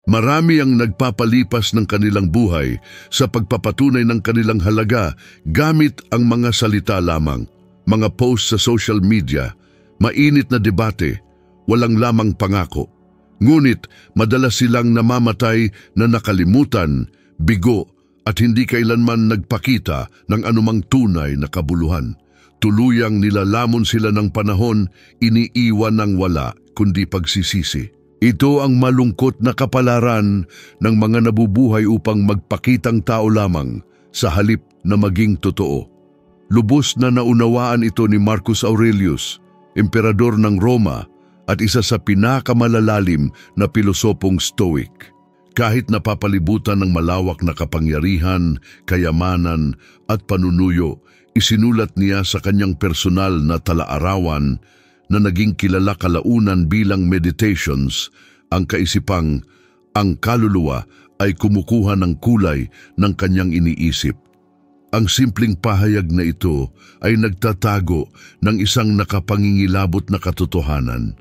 Marami ang nagpapalipas ng kanilang buhay sa pagpapatunay ng kanilang halaga gamit ang mga salita lamang, mga post sa social media, mainit na debate, walang lamang pangako. Ngunit madalas silang namamatay na nakalimutan, bigo at hindi kailanman nagpakita ng anumang tunay na kabuluhan. Tuluyang nilalamon sila ng panahon, iniiwan ng wala kundi pagsisisi. Ito ang malungkot na kapalaran ng mga nabubuhay upang magpakitang tao lamang sa halip na maging totoo. Lubos na naunawaan ito ni Marcus Aurelius, emperador ng Roma at isa sa pinakamalalalim na pilosopong Stoic. Kahit napapalibutan ng malawak na kapangyarihan, kayamanan at panunuyo, isinulat niya sa kanyang personal na talaarawan na naging kilala kalaunan bilang Meditations, ang kaisipang, ang kaluluwa ay kumukuha ng kulay ng kanyang iniisip. Ang simpleng pahayag na ito ay nagtatago ng isang nakapangingilabot na katotohanan.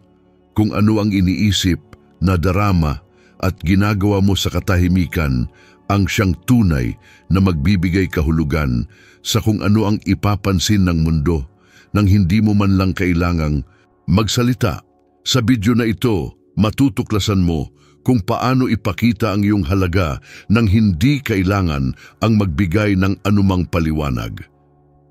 Kung ano ang iniisip, nadarama at ginagawa mo sa katahimikan, ang siyang tunay na magbibigay kahulugan sa kung ano ang ipapansin ng mundo nang hindi mo man lang kailangang magsalita. Sa video na ito, matutuklasan mo kung paano ipakita ang iyong halaga nang hindi kailangan ang magbigay ng anumang paliwanag.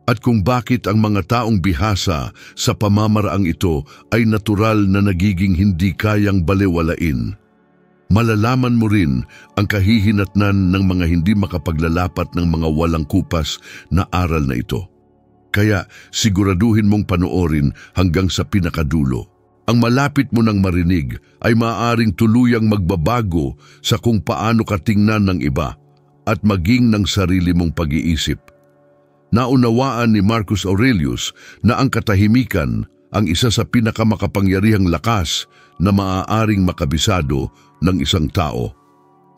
At kung bakit ang mga taong bihasa sa pamamaraang ito ay natural na nagiging hindi kayang balewalain. Malalaman mo rin ang kahihinatnan ng mga hindi makapaglalapat ng mga walang kupas na aral na ito. Kaya siguraduhin mong panoorin hanggang sa pinakadulo. Ang malapit mo nang marinig ay maaaring tuluyang magbabago sa kung paano ka tingnan ng iba at maging ng sarili mong pag-iisip. Naunawaan ni Marcus Aurelius na ang katahimikan ang isa sa pinakamakapangyarihang lakas na maaaring makabisado ng isang tao.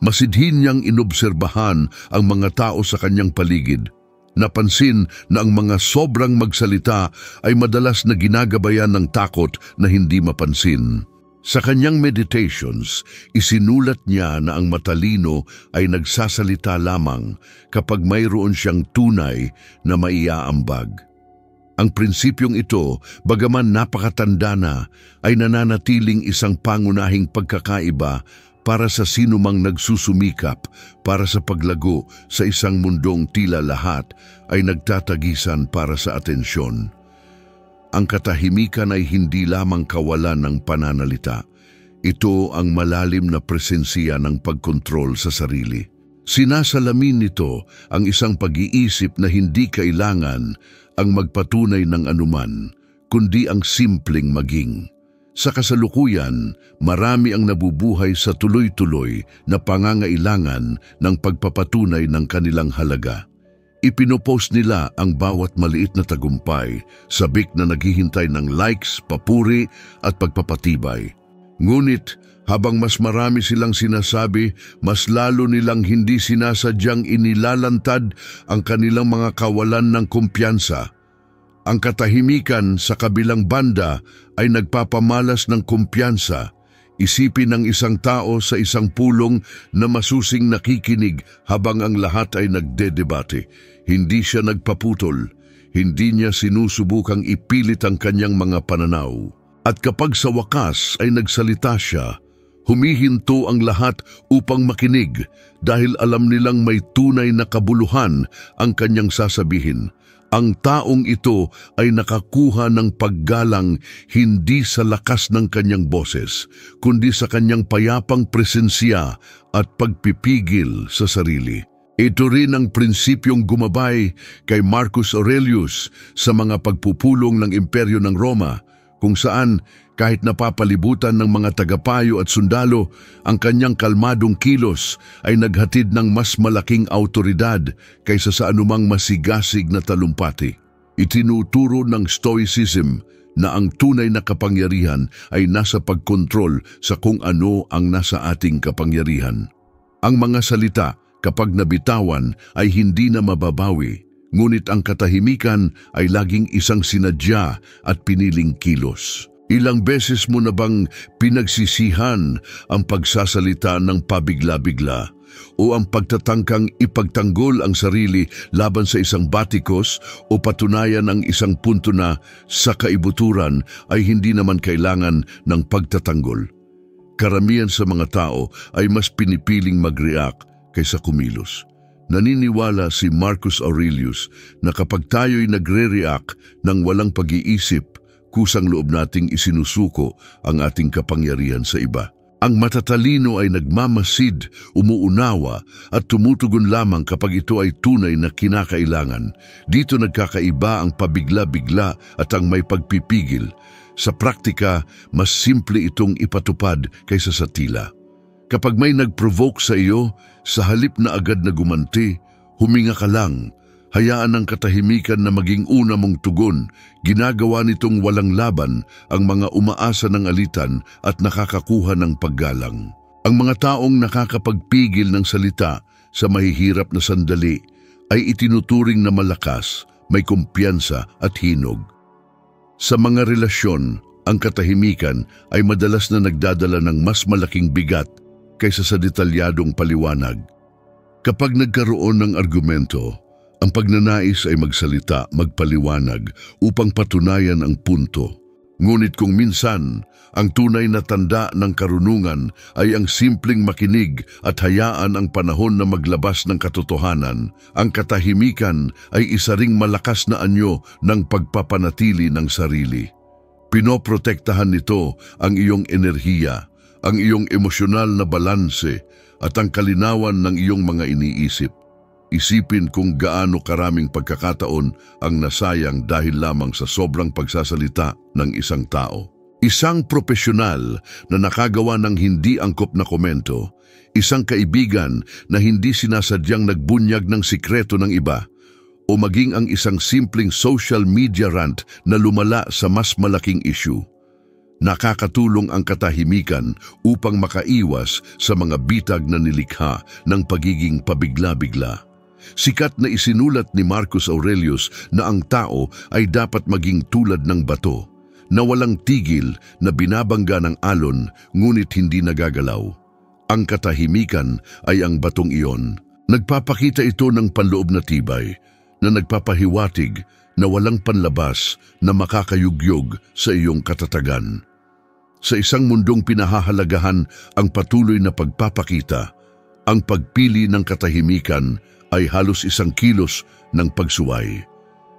Masidhin niyang inobserbahan ang mga tao sa kanyang paligid. Napansin na ang mga sobrang magsalita ay madalas na ginagabayan ng takot na hindi mapansin. Sa kanyang Meditations, isinulat niya na ang matalino ay nagsasalita lamang kapag mayroon siyang tunay na maiaambag. Ang prinsipyong ito, bagaman napakatanda na, ay nananatiling isang pangunahing pagkakaiba para sa sinumang nagsusumikap para sa paglago sa isang mundong tila lahat ay nagtatagisan para sa atensyon. Ang katahimikan ay hindi lamang kawalan ng pananalita. Ito ang malalim na presensya ng pagkontrol sa sarili. Sinasalamin nito ang isang pag-iisip na hindi kailangan ang magpatunay ng anuman, kundi ang simpleng maging. Sa kasalukuyan, marami ang nabubuhay sa tuloy-tuloy na pangangailangan ng pagpapatunay ng kanilang halaga. Ipinopost nila ang bawat maliit na tagumpay, sabik na naghihintay ng likes, papuri at pagpapatibay. Ngunit habang mas marami silang sinasabi, mas lalo nilang hindi sinasadyang inilalantad ang kanilang mga kawalan ng kumpiyansa. Ang katahimikan sa kabilang banda ay nagpapamalas ng kumpiyansa. Isipin ng isang tao sa isang pulong na masusing nakikinig habang ang lahat ay nagdedebate. Hindi siya nagpaputol. Hindi niya sinusubukang ipilit ang kanyang mga pananaw. At kapag sa wakas ay nagsalita siya, humihinto ang lahat upang makinig dahil alam nilang may tunay na kabuluhan ang kanyang sasabihin. Ang taong ito ay nakakuha ng paggalang hindi sa lakas ng kanyang boses, kundi sa kanyang payapang presensya at pagpipigil sa sarili. Ito rin ang prinsipyong gumabay kay Marcus Aurelius sa mga pagpupulong ng Imperyo ng Roma, kung saan kahit napapalibutan ng mga tagapayo at sundalo, ang kanyang kalmadong kilos ay naghatid ng mas malaking autoridad kaysa sa anumang masigasig na talumpati. Itinuturo ng Stoicism na ang tunay na kapangyarihan ay nasa pagkontrol sa kung ano ang nasa ating kapangyarihan. Ang mga salita, kapag nabitawan, ay hindi na mababawi, ngunit ang katahimikan ay laging isang sinadya at piniling kilos. Ilang beses mo na bang pinagsisihan ang pagsasalita ng pabigla-bigla o ang pagtatangkang ipagtanggol ang sarili laban sa isang batikos o patunayan ang isang punto na sa kaibuturan ay hindi naman kailangan ng pagtatanggol? Karamihan sa mga tao ay mas pinipiling mag-react kaysa kumilos. Naniniwala si Marcus Aurelius na kapag tayo'y nagre-react ng walang pag-iisip, kusang loob nating isinusuko ang ating kapangyarihan sa iba. Ang matatalino ay nagmamasid, umuunawa at tumutugon lamang kapag ito ay tunay na kinakailangan. Dito nagkakaiba ang pabigla-bigla at ang may pagpipigil. Sa praktika, mas simple itong ipatupad kaysa sa tila. Kapag may nag-provoke sa iyo, sa halip na agad na gumanti, huminga ka lang. Hayaan ang katahimikan na maging una mong tugon. Ginagawa nitong walang laban ang mga umaasa ng alitan at nakakakuha ng paggalang. Ang mga taong nakakapagpigil ng salita sa mahihirap na sandali ay itinuturing na malakas, may kumpiyansa at hinog. Sa mga relasyon, ang katahimikan ay madalas na nagdadala ng mas malaking bigat kaysa sa detalyadong paliwanag. Kapag nagkaroon ng argumento, ang pagnanais ay magsalita, magpaliwanag upang patunayan ang punto. Ngunit kung minsan, ang tunay na tanda ng karunungan ay ang simpleng makinig at hayaan ang panahon na maglabas ng katotohanan, ang katahimikan ay isa ring malakas na anyo ng pagpapanatili ng sarili. Pinoprotektahan nito ang iyong enerhiya, ang iyong emosyonal na balanse at ang kalinawan ng iyong mga iniisip. Isipin kung gaano karaming pagkakataon ang nasayang dahil lamang sa sobrang pagsasalita ng isang tao. Isang profesional na nakagawa ng hindi angkop na komento, isang kaibigan na hindi sinasadyang nagbunyag ng sikreto ng iba, o maging ang isang simpleng social media rant na lumala sa mas malaking issue. Nakakatulong ang katahimikan upang makaiwas sa mga bitag na nilikha ng pagiging pabigla-bigla. Sikat na isinulat ni Marcus Aurelius na ang tao ay dapat maging tulad ng bato, na walang tigil na binabangga ng alon ngunit hindi nagagalaw. Ang katahimikan ay ang batong iyon. Nagpapakita ito ng panloob na tibay, na nagpapahiwatig na walang panlabas na makakayugyog sa iyong katatagan. Sa isang mundong pinahahalagahan ang patuloy na pagpapakita, ang pagpili ng katahimikan ay halos isang kilos ng pagsuway.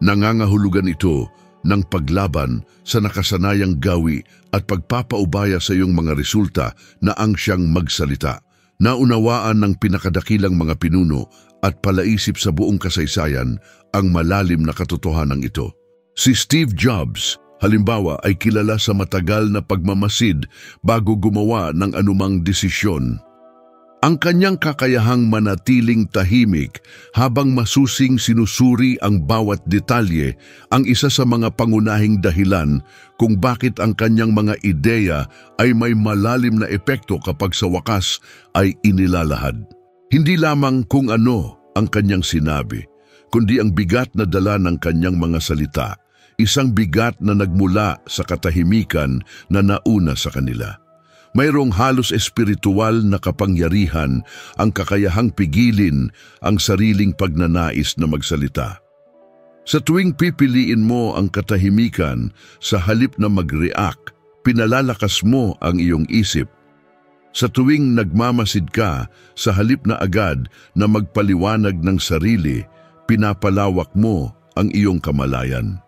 Nangangahulugan ito ng paglaban sa nakasanayang gawi at pagpapaubaya sa iyong mga resulta na ang siyang magsalita. Naunawaan ng pinakadakilang mga pinuno at palaisip sa buong kasaysayan ang malalim na katotohanan ito. Si Steve Jobs, halimbawa, ay kilala sa matagal na pagmamasid bago gumawa ng anumang desisyon. Ang kanyang kakayahang manatiling tahimik habang masusing sinusuri ang bawat detalye ang isa sa mga pangunahing dahilan kung bakit ang kanyang mga ideya ay may malalim na epekto kapag sa wakas ay inilalahad. Hindi lamang kung ano ang kanyang sinabi, kundi ang bigat na dala ng kanyang mga salita, isang bigat na nagmula sa katahimikan na nauna sa kanila. Mayroong halos espiritual na kapangyarihan ang kakayahang pigilin ang sariling pagnanais na magsalita. Sa tuwing pipiliin mo ang katahimikan sa halip na mag-react, pinalalakas mo ang iyong isip. Sa tuwing nagmamasid ka sa halip na agad na magpaliwanag ng sarili, pinapalawak mo ang iyong kamalayan.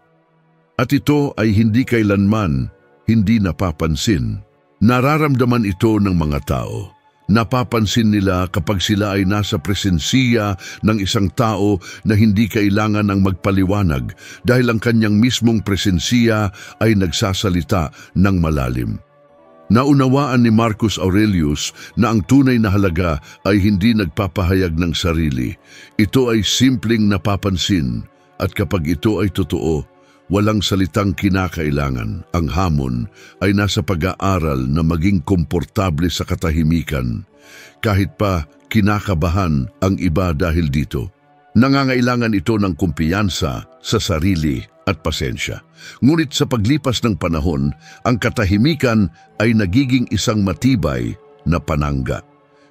At ito ay hindi kailanman hindi napapansin. Nararamdaman ito ng mga tao. Napapansin nila kapag sila ay nasa presensiya ng isang tao na hindi kailangan ng magpaliwanag dahil ang kanyang mismong presensiya ay nagsasalita ng malalim. Naunawaan ni Marcus Aurelius na ang tunay na halaga ay hindi nagpapahayag ng sarili. Ito ay simpleng napapansin at kapag ito ay totoo, walang salitang kinakailangan. Ang hamon ay nasa pag-aaral na maging komportable sa katahimikan, kahit pa kinakabahan ang iba dahil dito. Nangangailangan ito ng kumpiyansa sa sarili at pasensya. Ngunit sa paglipas ng panahon, ang katahimikan ay nagiging isang matibay na panangga.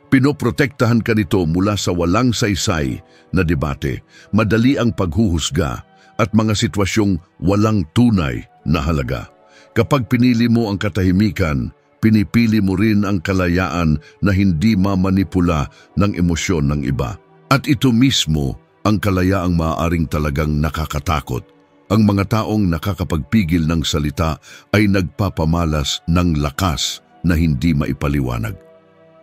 Pinoprotektahan ka nito mula sa walang saysay na debate, madali ang paghuhusga at mga sitwasyong walang tunay na halaga. Kapag pinili mo ang katahimikan, pinipili mo rin ang kalayaan na hindi mamanipula ng emosyon ng iba. At ito mismo ang kalayaang maaaring talagang nakakatakot. Ang mga taong nakakapagpigil ng salita ay nagpapamalas ng lakas na hindi maipaliwanag.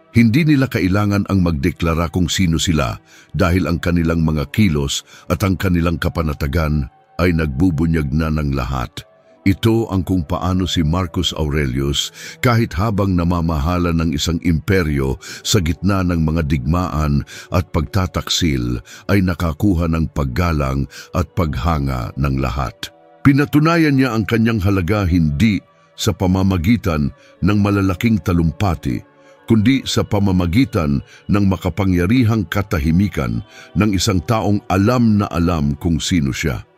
Hindi nila kailangan ang magdeklara kung sino sila dahil ang kanilang mga kilos at ang kanilang kapanatagan ay nagbubunyag na ng lahat. Ito ang kung paano si Marcus Aurelius, kahit habang namamahala ng isang imperyo sa gitna ng mga digmaan at pagtataksil, ay nakakuha ng paggalang at paghanga ng lahat. Pinatunayan niya ang kanyang halaga hindi sa pamamagitan ng malalaking talumpati, kundi sa pamamagitan ng makapangyarihang katahimikan ng isang taong alam na alam kung sino siya.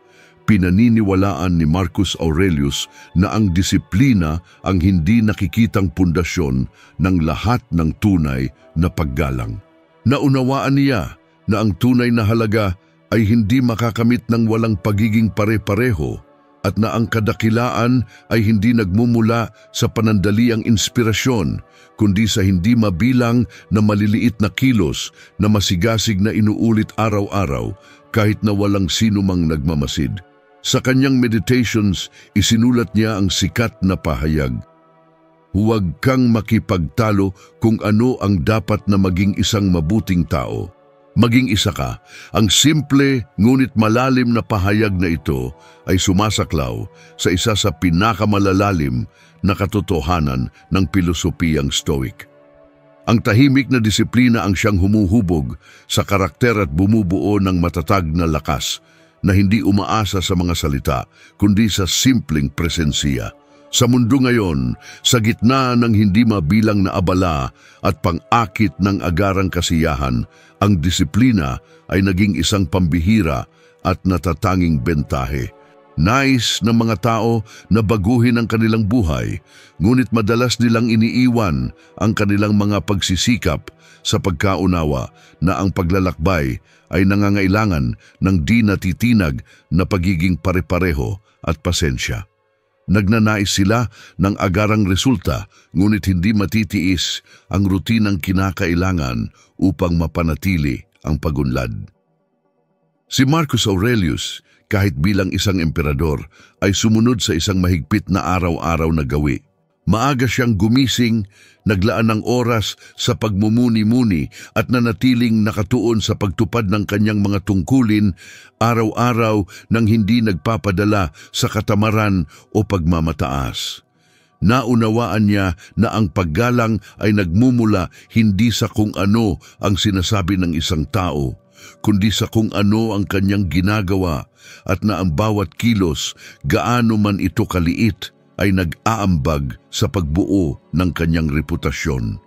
Pinaniniwalaan ni Marcus Aurelius na ang disiplina ang hindi nakikitang pundasyon ng lahat ng tunay na paggalang. Naunawaan niya na ang tunay na halaga ay hindi makakamit ng walang pagiging pare-pareho at na ang kadakilaan ay hindi nagmumula sa panandaliang inspirasyon, kundi sa hindi mabilang na maliliit na kilos na masigasig na inuulit araw-araw kahit na walang sinumang nagmamasid. Sa kanyang meditations, isinulat niya ang sikat na pahayag. Huwag kang makipagtalo kung ano ang dapat na maging isang mabuting tao. Maging isa ka. Ang simple ngunit malalim na pahayag na ito ay sumasaklaw sa isa sa pinakamalalalim na katotohanan ng pilosopiyang Stoic. Ang tahimik na disiplina ang siyang humuhubog sa karakter at bumubuo ng matatag na lakas na hindi umaasa sa mga salita, kundi sa simpleng presensiya. Sa mundo ngayon, sa gitna ng hindi mabilang na abala at pang-akit ng agarang kasiyahan, ang disiplina ay naging isang pambihira at natatanging bentahe. Nais ng mga tao na baguhin ang kanilang buhay, ngunit madalas nilang iniiwan ang kanilang mga pagsisikap sa pagkaunawa na ang paglalakbay ay nangangailangan ng di natitinag na pagiging pare-pareho at pasensya. Nagnanais sila ng agarang resulta, ngunit hindi matitiis ang rutinang kinakailangan upang mapanatili ang pagunlad. Si Marcus Aurelius, kahit bilang isang emperador, ay sumunod sa isang mahigpit na araw-araw na gawi. Maaga siyang gumising, naglaan ng oras sa pagmumuni-muni at nanatiling nakatuon sa pagtupad ng kanyang mga tungkulin araw-araw nang hindi nagpapadala sa katamaran o pagmamataas. Naunawaan niya na ang paggalang ay nagmumula hindi sa kung ano ang sinasabi ng isang tao, kundi sa kung ano ang kanyang ginagawa at na ang bawat kilos, gaano man ito kaliit, ay nag-aambag sa pagbuo ng kanyang reputasyon.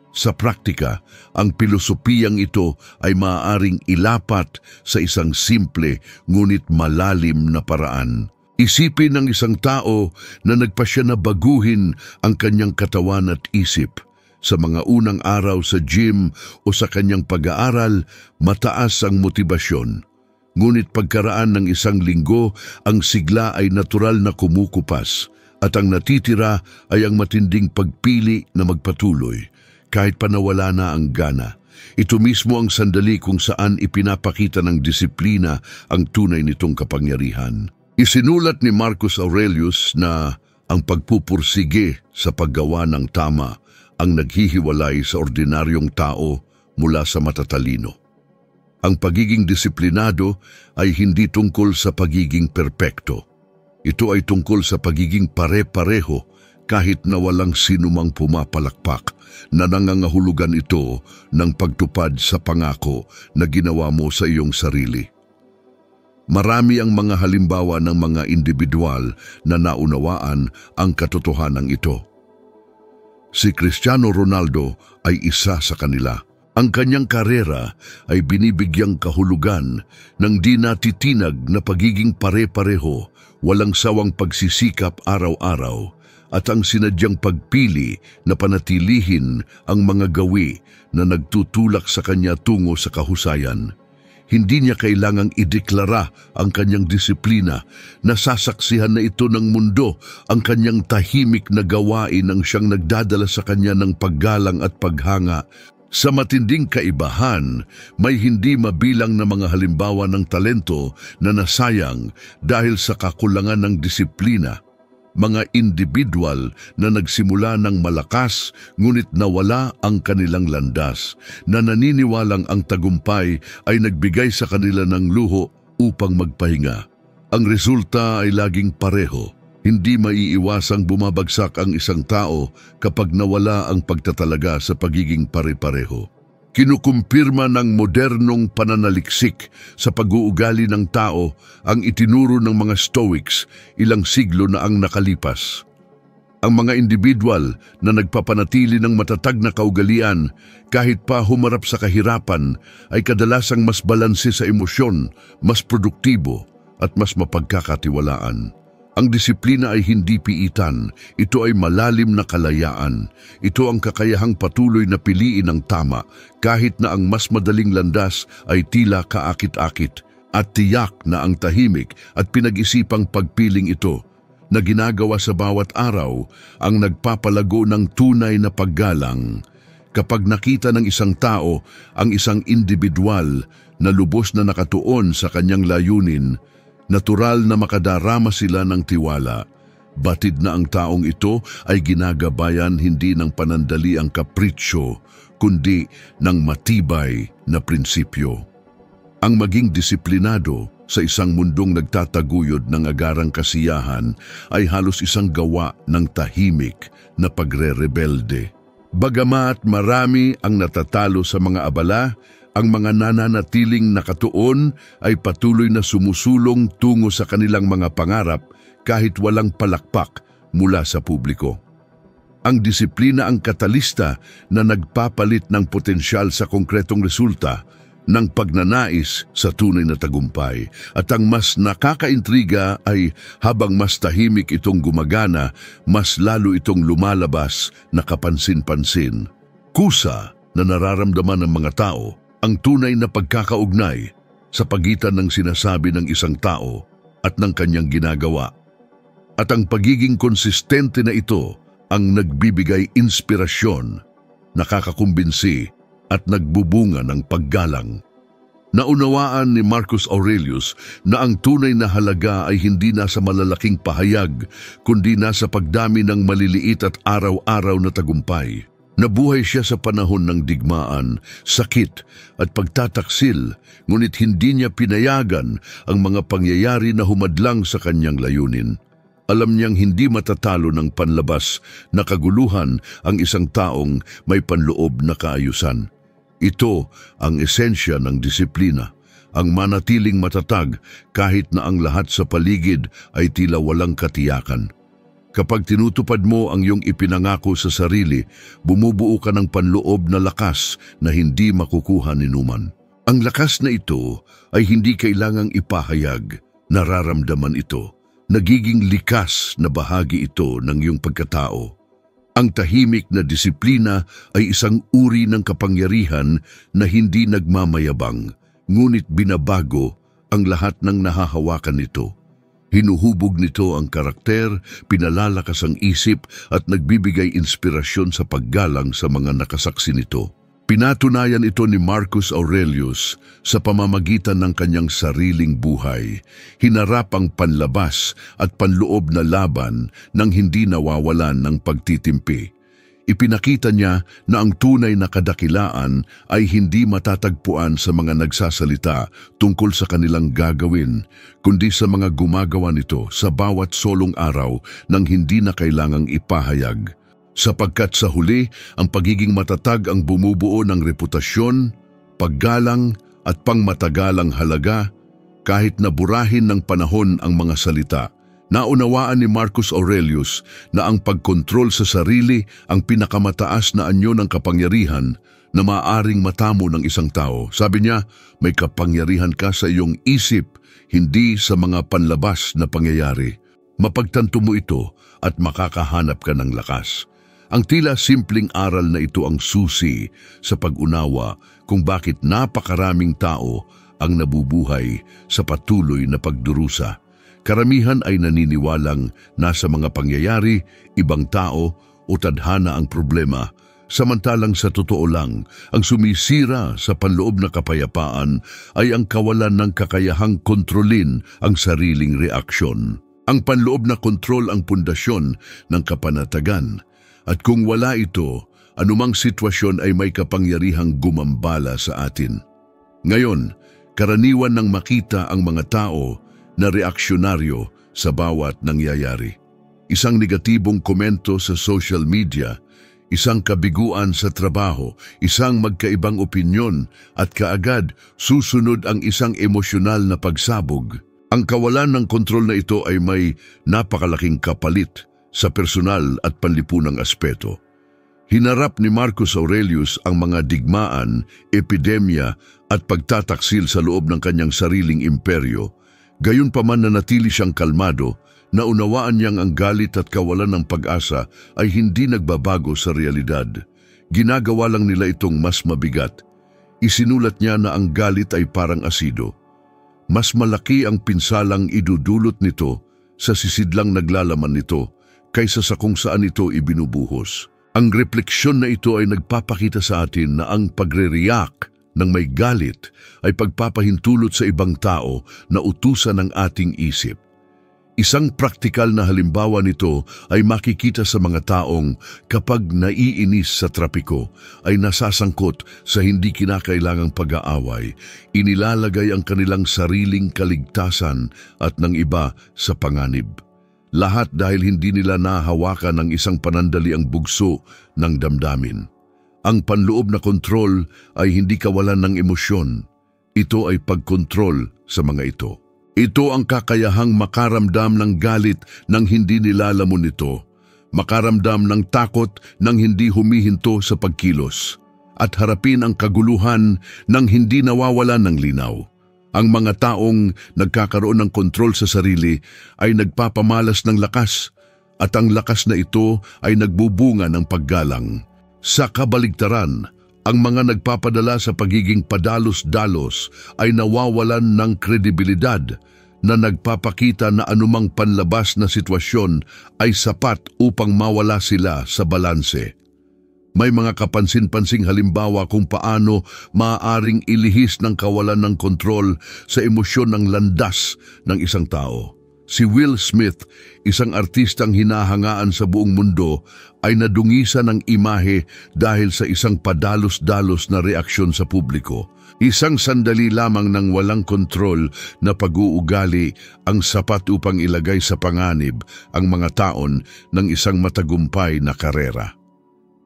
Sa praktika, ang pilosopiyang ito ay maaaring ilapat sa isang simple ngunit malalim na paraan. Isipin ng isang tao na nagpasya na baguhin ang kanyang katawan at isip. Sa mga unang araw sa gym o sa kanyang pag-aaral, mataas ang motibasyon. Ngunit pagkaraan ng isang linggo, ang sigla ay natural na kumukupas at ang natitira ay ang matinding pagpili na magpatuloy kahit panawala na ang gana. Ito mismo ang sandali kung saan ipinapakita ng disiplina ang tunay nitong kapangyarihan. Isinulat ni Marcus Aurelius na ang pagpupursige sa paggawa ng tama ang naghihiwalay sa ordinaryong tao mula sa matatalino. Ang pagiging disiplinado ay hindi tungkol sa pagiging perpekto. Ito ay tungkol sa pagiging pare-pareho kahit na walang sinumang pumapalakpak na nangangahulugan ito ng pagtupad sa pangako na ginawa mo sa iyong sarili. Marami ang mga halimbawa ng mga individual na naunawaan ang katotohanan ito. Si Cristiano Ronaldo ay isa sa kanila. Ang kanyang karera ay binibigyang kahulugan ng di natitinag na pagiging pare-pareho, walang sawang pagsisikap araw-araw, at ang sinadyang pagpili na panatilihin ang mga gawi na nagtutulak sa kanya tungo sa kahusayan. Hindi niya kailangang ideklara ang kanyang disiplina, nasasaksihan na ito ng mundo ang kanyang tahimik na gawain ang siyang nagdadala sa kanya ng paggalang at paghanga. Sa matinding kaibahan, may hindi mabilang na mga halimbawa ng talento na nasayang dahil sa kakulangan ng disiplina. Mga individual na nagsimula ng malakas ngunit nawala ang kanilang landas, na naniniwalang ang tagumpay ay nagbigay sa kanila ng luho upang magpahinga. Ang resulta ay laging pareho. Hindi maiiwasang bumabagsak ang isang tao kapag nawala ang pagtatalaga sa pagiging pare-pareho. Kinukumpirma ng modernong pananaliksik sa pag-uugali ng tao ang itinuro ng mga Stoics ilang siglo na ang nakalipas. Ang mga individual na nagpapanatili ng matatag na kaugalian kahit pa humarap sa kahirapan ay kadalasang mas balanse sa emosyon, mas produktibo at mas mapagkakatiwalaan. Ang disiplina ay hindi piitan, ito ay malalim na kalayaan. Ito ang kakayahang patuloy na piliin ang tama kahit na ang mas madaling landas ay tila kaakit-akit, at tiyak na ang tahimik at pinag-isipang pagpiling ito na ginagawa sa bawat araw ang nagpapalago ng tunay na paggalang. Kapag nakita ng isang tao ang isang individual na lubos na nakatuon sa kanyang layunin, natural na makadarama sila ng tiwala. Batid na ang taong ito ay ginagabayan hindi ng panandali ang kapritsyo, kundi ng matibay na prinsipyo. Ang maging disiplinado sa isang mundong nagtataguyod ng agarang kasiyahan ay halos isang gawa ng tahimik na pagre-rebelde. Bagamat marami ang natatalo sa mga abala, ang mga nananatiling nakatuon ay patuloy na sumusulong tungo sa kanilang mga pangarap kahit walang palakpak mula sa publiko. Ang disiplina ang katalista na nagpapalit ng potensyal sa konkretong resulta ng pagnanais sa tunay na tagumpay. At ang mas nakakaintriga ay habang mas tahimik itong gumagana, mas lalo itong lumalabas na kapansin-pansin. Kusa na nararamdaman ng mga tao ang tunay na pagkakaugnay sa pagitan ng sinasabi ng isang tao at ng kanyang ginagawa. At ang pagiging konsistente na ito ang nagbibigay inspirasyon, nakakakumbinsi at nagbubunga ng paggalang. Naunawaan ni Marcus Aurelius na ang tunay na halaga ay hindi nasa malalaking pahayag, kundi nasa pagdami ng maliliit at araw-araw na tagumpay. Nabuhay siya sa panahon ng digmaan, sakit at pagtataksil, ngunit hindi niya pinayagan ang mga pangyayari na humadlang sa kanyang layunin. Alam niyang hindi matatalo ng panlabas na kaguluhan ang isang taong may panloob na kaayusan. Ito ang esensya ng disiplina, ang manatiling matatag kahit na ang lahat sa paligid ay tila walang katiyakan. Kapag tinutupad mo ang iyong ipinangako sa sarili, bumubuo ka ng panloob na lakas na hindi makukuha ni numan. Ang lakas na ito ay hindi kailangang ipahayag, nararamdaman ito. Nagiging likas na bahagi ito ng iyong pagkatao. Ang tahimik na disiplina ay isang uri ng kapangyarihan na hindi nagmamayabang, ngunit binabago ang lahat ng nahahawakan nito. Hinuhubog nito ang karakter, pinalalakas ang isip at nagbibigay inspirasyon sa paggalang sa mga nakasaksi nito. Pinatunayan ito ni Marcus Aurelius sa pamamagitan ng kanyang sariling buhay. Hinarap ang panlabas at panloob na laban nang hindi nawawalan ng pagtitimpi. Ipinakita niya na ang tunay na kadakilaan ay hindi matatagpuan sa mga nagsasalita tungkol sa kanilang gagawin, kundi sa mga gumagawa nito sa bawat solong araw nang hindi na kailangang ipahayag. Sapagkat sa huli, ang pagiging matatag ang bumubuo ng reputasyon, paggalang at pangmatagalang halaga kahit na burahin ng panahon ang mga salita. Naunawaan ni Marcus Aurelius na ang pagkontrol sa sarili ang pinakamataas na anyo ng kapangyarihan, na maaaring matamo ng isang tao. Sabi niya, may kapangyarihan ka sa iyong isip, hindi sa mga panlabas na pangyayari. Mapagtanto mo ito at makakahanap ka ng lakas. Ang tila simpleng aral na ito ang susi sa pag-unawa kung bakit napakaraming tao ang nabubuhay sa patuloy na pagdurusa. Karamihan ay naniniwalang nasa mga pangyayari, ibang tao o tadhana ang problema, samantalang sa totoo lang, ang sumisira sa panloob na kapayapaan ay ang kawalan ng kakayahang kontrolin ang sariling reaksyon. Ang panloob na kontrol ang pundasyon ng kapanatagan. At kung wala ito, anumang sitwasyon ay may kapangyarihang gumambala sa atin. Ngayon, karaniwan nang makita ang mga tao na reaksyonaryo sa bawat nangyayari. Isang negatibong komento sa social media, isang kabiguan sa trabaho, isang magkaibang opinyon at kaagad susunod ang isang emosyonal na pagsabog. Ang kawalan ng kontrol na ito ay may napakalaking kapalit sa personal at panlipunang aspeto. Hinarap ni Marcus Aurelius ang mga digmaan, epidemya at pagtataksil sa loob ng kanyang sariling imperyo. Gayunpaman nanatili siyang kalmado, naunawaan niyang ang galit at kawalan ng pag-asa ay hindi nagbabago sa realidad. Ginagawa lang nila itong mas mabigat. Isinulat niya na ang galit ay parang asido. Mas malaki ang pinsalang idudulot nito sa sisidlang naglalaman nito kaysa sa kung saan ito ibinubuhos. Ang refleksyon na ito ay nagpapakita sa atin na ang pagre-react ng may galit ay pagpapahintulot sa ibang tao na utusan ng ating isip. Isang praktikal na halimbawa nito ay makikita sa mga taong kapag naiinis sa trapiko ay nasasangkot sa hindi kinakailangang pag-aaway, inilalagay ang kanilang sariling kaligtasan at ng iba sa panganib. Lahat dahil hindi nila nahawakan ng isang panandali ang bugso ng damdamin. Ang panloob na kontrol ay hindi kawalan ng emosyon. Ito ay pagkontrol sa mga ito. Ito ang kakayahang makaramdam ng galit nang hindi nilalamon ito, makaramdam ng takot nang hindi humihinto sa pagkilos, at harapin ang kaguluhan nang hindi nawawalan ng linaw. Ang mga taong nagkakaroon ng kontrol sa sarili ay nagpapamalas ng lakas, at ang lakas na ito ay nagbubunga ng paggalang. Sa kabaligtaran, ang mga nagpapadala sa pagiging padalos-dalos ay nawawalan ng kredibilidad na nagpapakita na anumang panlabas na sitwasyon ay sapat upang mawala sila sa balanse. May mga kapansin-pansing halimbawa kung paano maaaring ilihis ng kawalan ng kontrol sa emosyon ng landas ng isang tao. Si Will Smith, isang artistang hinahangaan sa buong mundo, ay nadungisan ng imahe dahil sa isang padalos-dalos na reaksyon sa publiko. Isang sandali lamang ng walang kontrol na pag-uugali ang sapat upang ilagay sa panganib ang mga taon ng isang matagumpay na karera.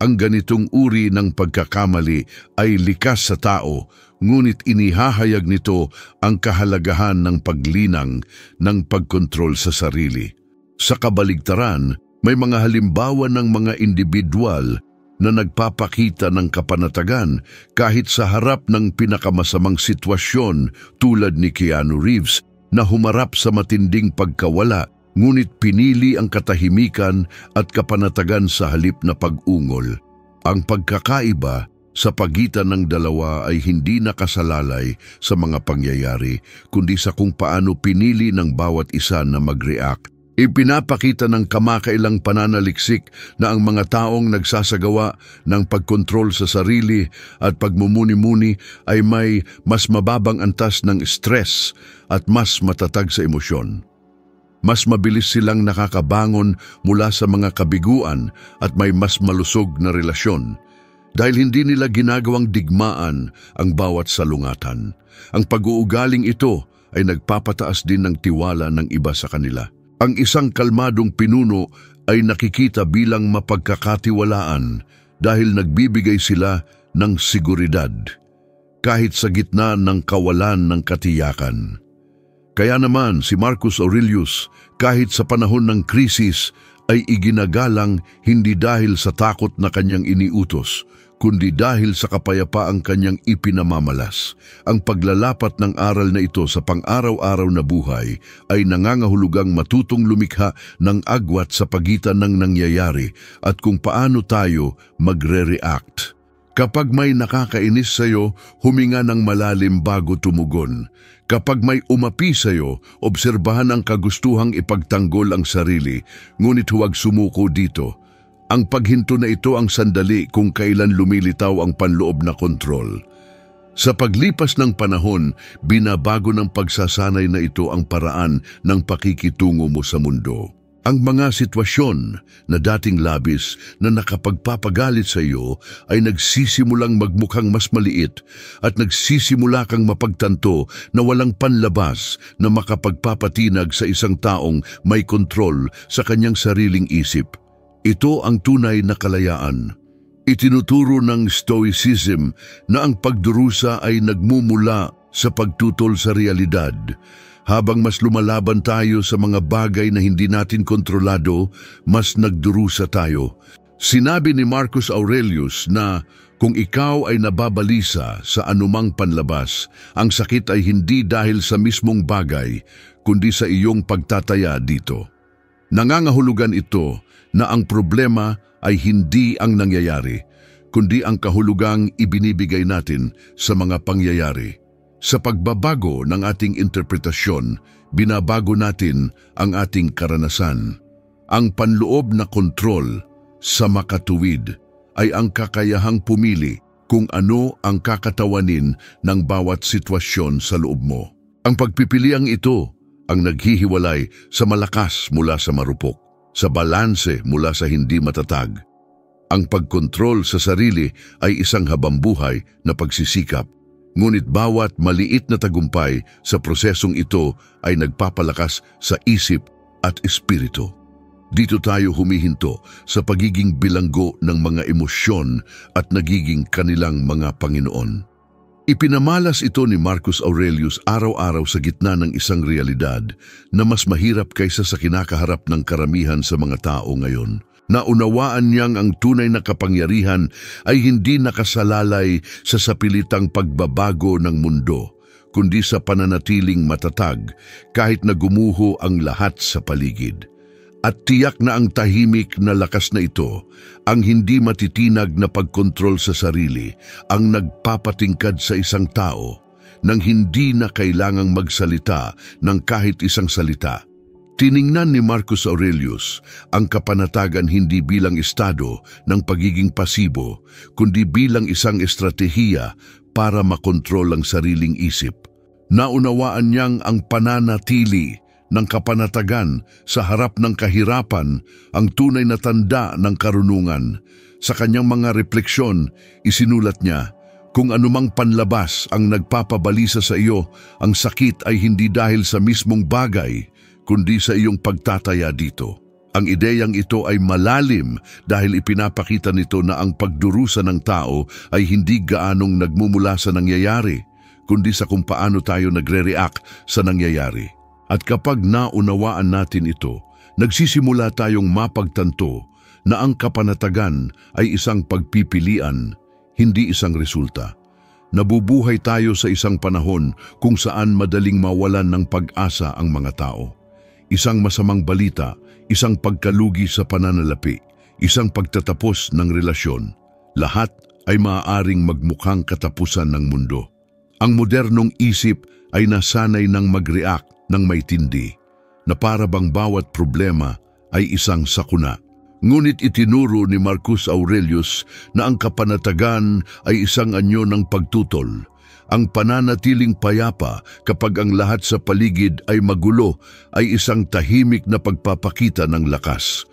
Ang ganitong uri ng pagkakamali ay likas sa tao, ngunit inihahayag nito ang kahalagahan ng paglinang ng pagkontrol sa sarili. Sa kabaligtaran, may mga halimbawa ng mga individual na nagpapakita ng kapanatagan kahit sa harap ng pinakamasamang sitwasyon tulad ni Keanu Reeves na humarap sa matinding pagkawala ngunit pinili ang katahimikan at kapanatagan sa halip na pag-ungol. Ang pagkakaiba sa pagitan ng dalawa ay hindi nakasalalay sa mga pangyayari, kundi sa kung paano pinili ng bawat isa na mag-react. Ipinapakita ng kamakailang pananaliksik na ang mga taong nagsasagawa ng pagkontrol sa sarili at pagmumuni-muni ay may mas mababang antas ng stress at mas matatag sa emosyon. Mas mabilis silang nakakabangon mula sa mga kabiguan at may mas malusog na relasyon dahil hindi nila ginagawang digmaan ang bawat salungatan. Ang pag-uugaling ito ay nagpapataas din ng tiwala ng iba sa kanila. Ang isang kalmadong pinuno ay nakikita bilang mapagkakatiwalaan dahil nagbibigay sila ng seguridad kahit sa gitna ng kawalan ng katiyakan. Kaya naman si Marcus Aurelius kahit sa panahon ng krisis ay iginagalang hindi dahil sa takot na kanyang iniutos, kundi dahil sa kapayapaang kanyang ipinamamalas. Ang paglalapat ng aral na ito sa pang-araw-araw na buhay ay nangangahulugang matutong lumikha ng agwat sa pagitan ng nangyayari at kung paano tayo magre-react. Kapag may nakakainis sa'yo, huminga ng malalim bago tumugon. Kapag may umapi sa'yo, obserbahan ang kagustuhang ipagtanggol ang sarili, ngunit huwag sumuko dito. Ang paghinto na ito ang sandali kung kailan lumilitaw ang panloob na kontrol. Sa paglipas ng panahon, binabago ng pagsasanay na ito ang paraan ng pakikitungo mo sa mundo. Ang mga sitwasyon na dating labis na nakapagpapagalit sa iyo ay nagsisimulang magmukhang mas maliit at nagsisimula kang mapagtanto na walang panlabas na makapagpapatinag sa isang taong may kontrol sa kanyang sariling isip. Ito ang tunay na kalayaan. Itinuturo ng Stoicism na ang pagdurusa ay nagmumula sa pagtutol sa realidad. Habang mas lumalaban tayo sa mga bagay na hindi natin kontrolado, mas nagdurusa tayo. Sinabi ni Marcus Aurelius na kung ikaw ay nababalisa sa anumang panlabas, ang sakit ay hindi dahil sa mismong bagay, kundi sa iyong pagtataya dito. Nangangahulugan ito na ang problema ay hindi ang nangyayari, kundi ang kahulugang ibinibigay natin sa mga pangyayari. Sa pagbabago ng ating interpretasyon, binabago natin ang ating karanasan. Ang panloob na kontrol sa makatuwid ay ang kakayahang pumili kung ano ang kakatawanin ng bawat sitwasyon sa loob mo. Ang pagpipiliang ito ang naghihiwalay sa malakas mula sa marupok, sa balanse mula sa hindi matatag. Ang pagkontrol sa sarili ay isang habambuhay na pagsisikap. Ngunit bawat maliit na tagumpay sa prosesong ito ay nagpapalakas sa isip at espiritu. Dito tayo humihinto sa pagiging bilanggo ng mga emosyon at nagiging kanilang mga Panginoon. Ipinamalas ito ni Marcus Aurelius araw-araw sa gitna ng isang realidad na mas mahirap kaysa sa kinakaharap ng karamihan sa mga tao ngayon. Naunawaan niyang ang tunay na kapangyarihan ay hindi nakasalalay sa sapilitang pagbabago ng mundo, kundi sa pananatiling matatag kahit na gumuho ang lahat sa paligid. At tiyak na ang tahimik na lakas na ito, ang hindi matitinag na pagkontrol sa sarili, ang nagpapatingkad sa isang tao nang hindi na kailangang magsalita ng kahit isang salita. Tiningnan ni Marcus Aurelius ang kapanatagan hindi bilang estado ng pagiging pasibo, kundi bilang isang estratehiya para makontrol ang sariling isip. Naunawaan niyang ang pananatili ng kapanatagan sa harap ng kahirapan ang tunay na tanda ng karunungan. Sa kanyang mga refleksyon, isinulat niya, kung anumang panlabas ang nagpapabalisa sa iyo, ang sakit ay hindi dahil sa mismong bagay, kundi sa iyong pagtataya dito. Ang ideyang ito ay malalim dahil ipinapakita nito na ang pagdurusa ng tao ay hindi gaanong nagmumula sa nangyayari, kundi sa kung paano tayo nagre-react sa nangyayari. At kapag naunawaan natin ito, nagsisimula tayong mapagtanto na ang kapanatagan ay isang pagpipilian, hindi isang resulta. Nabubuhay tayo sa isang panahon kung saan madaling mawalan ng pag-asa ang mga tao. Isang masamang balita, isang pagkalugi sa pananalapi, isang pagtatapos ng relasyon. Lahat ay maaaring magmukhang katapusan ng mundo. Ang modernong isip ay nasanay ng mag-react ng may tindi, na para bang bawat problema ay isang sakuna. Ngunit itinuro ni Marcus Aurelius na ang kapanatagan ay isang anyo ng pagtutol. Ang pananatiling payapa kapag ang lahat sa paligid ay magulo ay isang tahimik na pagpapakita ng lakas.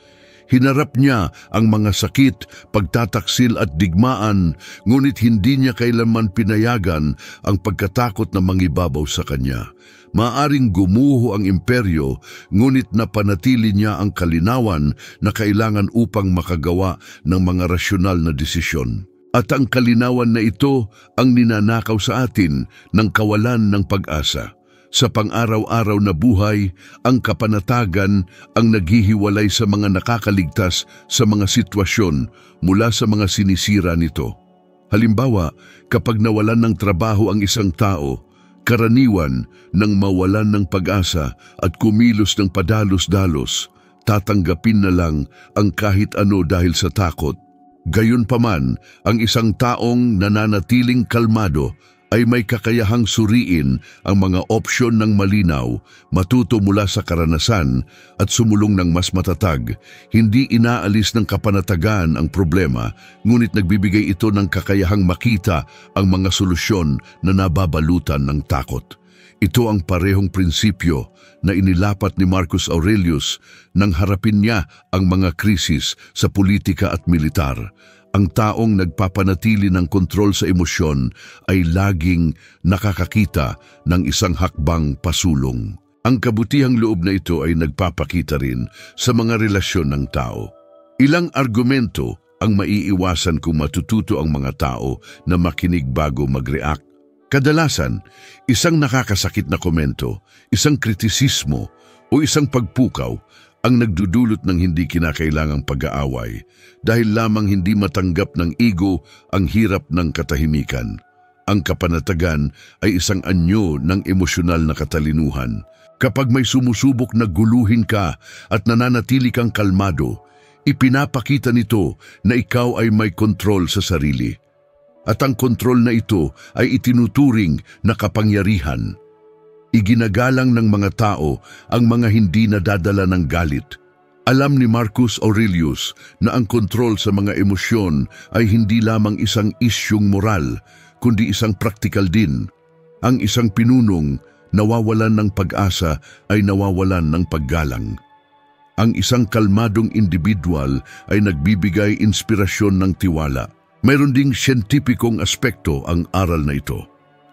Hinarap niya ang mga sakit, pagtataksil at digmaan, ngunit hindi niya kailanman pinayagan ang pagkatakot na mangibabaw sa kanya. Maaring gumuho ang imperyo, ngunit napanatili niya ang kalinawan na kailangan upang makagawa ng mga rasyonal na desisyon. At ang kalinawan na ito ang ninanakaw sa atin ng kawalan ng pag-asa. Sa pang-araw-araw na buhay, ang kapanatagan ang naghihiwalay sa mga nakakaligtas sa mga sitwasyon mula sa mga sinisira nito. Halimbawa, kapag nawalan ng trabaho ang isang tao, karaniwan nang mawalan ng pag-asa at kumilos ng padalos-dalos, tatanggapin na lang ang kahit ano dahil sa takot. Gayunpaman, ang isang taong nananatiling kalmado ay may kakayahang suriin ang mga opsyon ng malinaw, matuto mula sa karanasan at sumulong ng mas matatag. Hindi inaalis ng kapanatagan ang problema, ngunit nagbibigay ito ng kakayahang makita ang mga solusyon na nababalutan ng takot. Ito ang parehong prinsipyo na inilapat ni Marcus Aurelius nang harapin niya ang mga krisis sa politika at militar. Ang taong nagpapanatili ng kontrol sa emosyon ay laging nakakakita ng isang hakbang pasulong. Ang kabutihang loob na ito ay nagpapakita rin sa mga relasyon ng tao. Ilang argumento ang maiiwasan kung matututo ang mga tao na makinig bago mag-react. Kadalasan, isang nakakasakit na komento, isang kritisismo o isang pagpukaw ang nagdudulot ng hindi kinakailangang pag-aaway dahil lamang hindi matanggap ng ego ang hirap ng katahimikan. Ang kapanatagan ay isang anyo ng emosyonal na katalinuhan. Kapag may sumusubok na guluhin ka at nananatili kang kalmado, ipinapakita nito na ikaw ay may kontrol sa sarili. At ang kontrol na ito ay itinuturing na kapangyarihan. Iginagalang ng mga tao ang mga hindi nadadala ng galit. Alam ni Marcus Aurelius na ang kontrol sa mga emosyon ay hindi lamang isang isyung moral, kundi isang praktikal din. Ang isang pinunong nawawalan ng pag-asa ay nawawalan ng paggalang. Ang isang kalmadong individual ay nagbibigay inspirasyon ng tiwala. Mayroon ding siyentipikong aspekto ang aral na ito.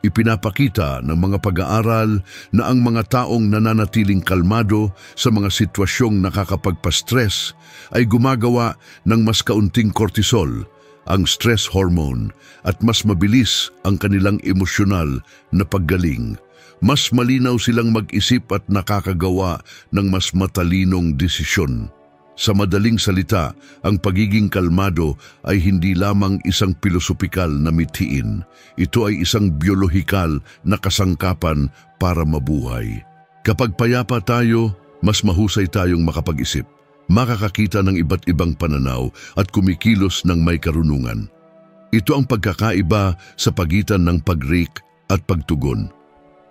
Ipinapakita ng mga pag-aaral na ang mga taong nananatiling kalmado sa mga sitwasyong nakakapagpa-stress ay gumagawa ng mas kaunting cortisol, ang stress hormone, at mas mabilis ang kanilang emosyonal na paggaling. Mas malinaw silang mag-isip at nakakagawa ng mas matalinong desisyon. Sa madaling salita, ang pagiging kalmado ay hindi lamang isang pilosopikal na mithiin. Ito ay isang biolohikal na kasangkapan para mabuhay. Kapag payapa tayo, mas mahusay tayong makapag-isip, makakakita ng iba't ibang pananaw at kumikilos ng may karunungan. Ito ang pagkakaiba sa pagitan ng pag-react at pagtugon.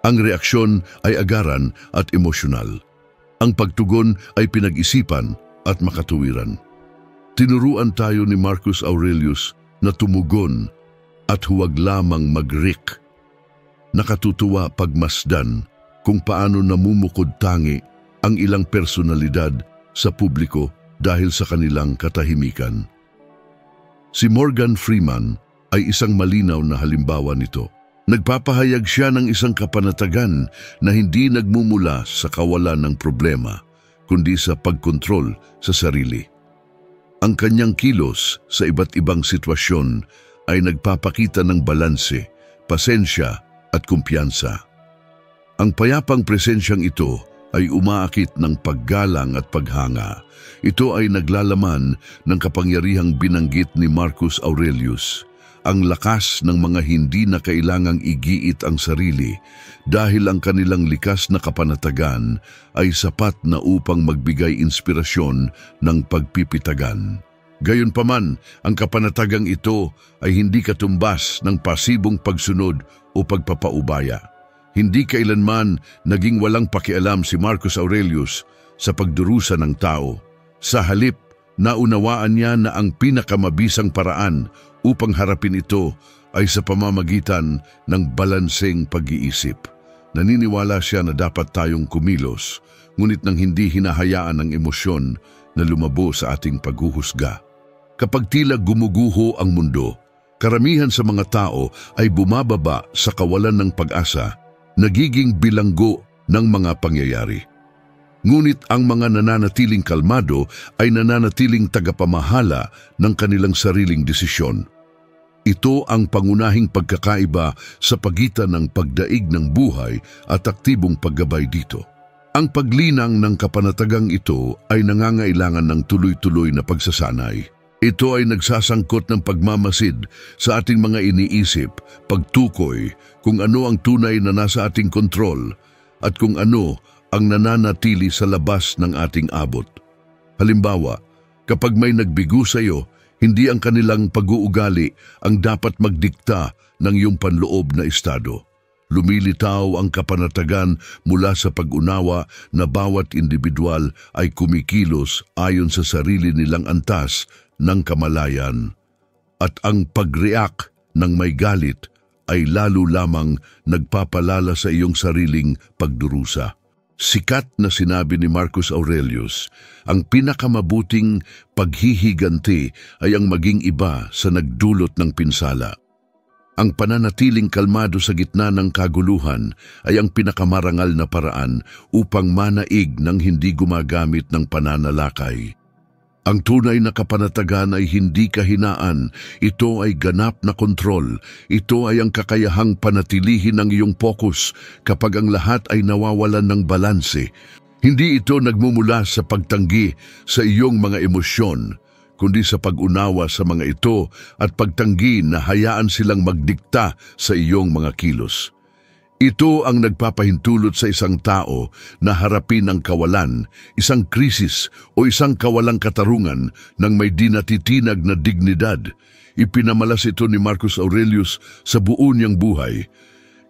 Ang reaksyon ay agaran at emosyonal. Ang pagtugon ay pinag-isipan at makatuwiran. Tinuruan tayo ni Marcus Aurelius na tumugon at huwag lamang mag-react. Nakatutuwa pagmasdan kung paano namumukod tangi ang ilang personalidad sa publiko dahil sa kanilang katahimikan. Si Morgan Freeman ay isang malinaw na halimbawa nito. Nagpapahayag siya ng isang kapanatagan na hindi nagmumula sa kawalan ng problema, kundi sa pagkontrol sa sarili. Ang kanyang kilos sa iba't ibang sitwasyon ay nagpapakita ng balanse, pasensya at kumpiyansa. Ang payapang presensyang ito ay umaakit ng paggalang at paghanga. Ito ay naglalaman ng kapangyarihang binanggit ni Marcus Aurelius, ang lakas ng mga hindi na kailangang igiit ang sarili dahil ang kanilang likas na kapanatagan ay sapat na upang magbigay inspirasyon ng pagpipitagan. Gayunpaman, ang kapanatagang ito ay hindi katumbas ng pasibong pagsunod o pagpapaubaya. Hindi kailanman naging walang pakialam si Marcus Aurelius sa pagdurusa ng tao. Sa halip, naunawaan niya na ang pinakamabisang paraan upang harapin ito ay sa pamamagitan ng balanseng pag-iisip. Naniniwala siya na dapat tayong kumilos, ngunit nang hindi hinahayaan ng emosyon na lumabo sa ating paghuhusga. Kapag tila gumuguho ang mundo, karamihan sa mga tao ay bumababa sa kawalan ng pag-asa, nagiging bilanggo ng mga pangyayari. Ngunit ang mga nananatiling kalmado ay nananatiling tagapamahala ng kanilang sariling desisyon. Ito ang pangunahing pagkakaiba sa pagitan ng pagdaig ng buhay at aktibong paggabay dito. Ang paglinang ng kapanatagang ito ay nangangailangan ng tuloy-tuloy na pagsasanay. Ito ay nagsasangkot ng pagmamasid sa ating mga iniisip, pagtukoy kung ano ang tunay na nasa ating kontrol at kung ano ang nananatili sa labas ng ating abot. Halimbawa, kapag may nagbigo sa iyo, hindi ang kanilang pag-uugali ang dapat magdikta ng iyong panloob na estado. Lumilitaw ang kapanatagan mula sa pag-unawa na bawat individual ay kumikilos ayon sa sarili nilang antas ng kamalayan. At ang pag-react ng may galit ay lalo lamang nagpapalala sa iyong sariling pagdurusa. Sikat na sinabi ni Marcus Aurelius, ang pinakamabuting paghihiganti ay ang maging iba sa nagdulot ng pinsala. Ang pananatiling kalmado sa gitna ng kaguluhan ay ang pinakamarangal na paraan upang manaig ng hindi gumagamit ng pananalakay. Ang tunay na kapanatagan ay hindi kahinaan, ito ay ganap na kontrol, ito ay ang kakayahang panatilihin ang iyong focus kapag ang lahat ay nawawalan ng balanse. Hindi ito nagmumula sa pagtanggi sa iyong mga emosyon, kundi sa pag-unawa sa mga ito at pagtanggi na hayaan silang magdikta sa iyong mga kilos. Ito ang nagpapahintulot sa isang tao na harapin ang kawalan, isang krisis o isang kawalang katarungan ng may dinatitinag na dignidad. Ipinamalas ito ni Marcus Aurelius sa buo niyang buhay.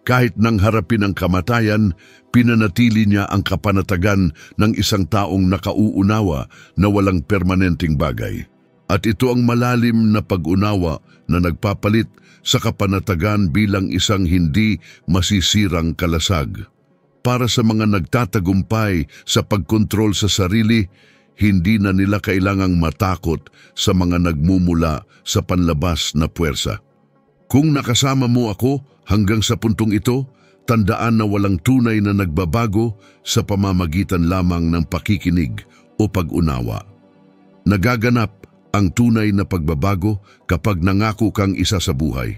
Kahit nang harapin ang kamatayan, pinanatili niya ang kapanatagan ng isang taong nakauunawa na walang permanenteng bagay. At ito ang malalim na pag-unawa na nagpapalit sa kapanatagan bilang isang hindi masisirang kalasag. Para sa mga nagtatagumpay sa pagkontrol sa sarili, hindi na nila kailangang matakot sa mga nagmumula sa panlabas na puwersa. Kung nakasama mo ako hanggang sa puntong ito, tandaan na walang tunay na nagbabago sa pamamagitan lamang ng pakikinig o pag-unawa. Nagaganap ang tunay na pagbabago kapag nangako kang isa sa buhay,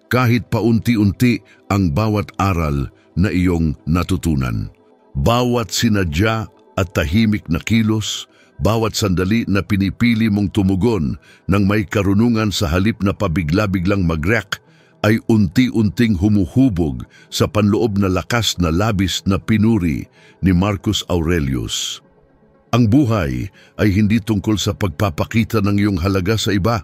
kahit paunti-unti ang bawat aral na iyong natutunan. Bawat sinadya at tahimik na kilos, bawat sandali na pinipili mong tumugon ng may karunungan sa halip na pabigla-biglang mag-react ay unti-unting humuhubog sa panloob na lakas na labis na pinuri ni Marcus Aurelius. Ang buhay ay hindi tungkol sa pagpapakita ng iyong halaga sa iba.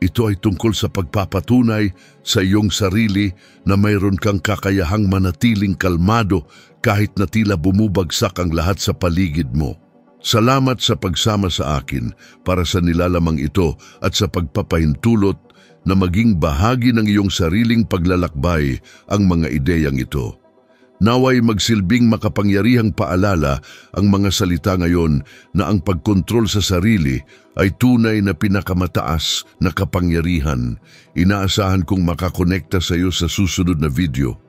Ito ay tungkol sa pagpapatunay sa iyong sarili na mayroon kang kakayahang manatiling kalmado kahit na tila bumubagsak ang lahat sa paligid mo. Salamat sa pagsama sa akin para sa nilalamang ito at sa pagpapahintulot na maging bahagi ng iyong sariling paglalakbay ang mga ideyang ito. Naway magsilbing makapangyarihang paalala ang mga salita ngayon na ang pagkontrol sa sarili ay tunay na pinakamataas na kapangyarihan. Inaasahan kong makakonekta sa iyo sa susunod na video.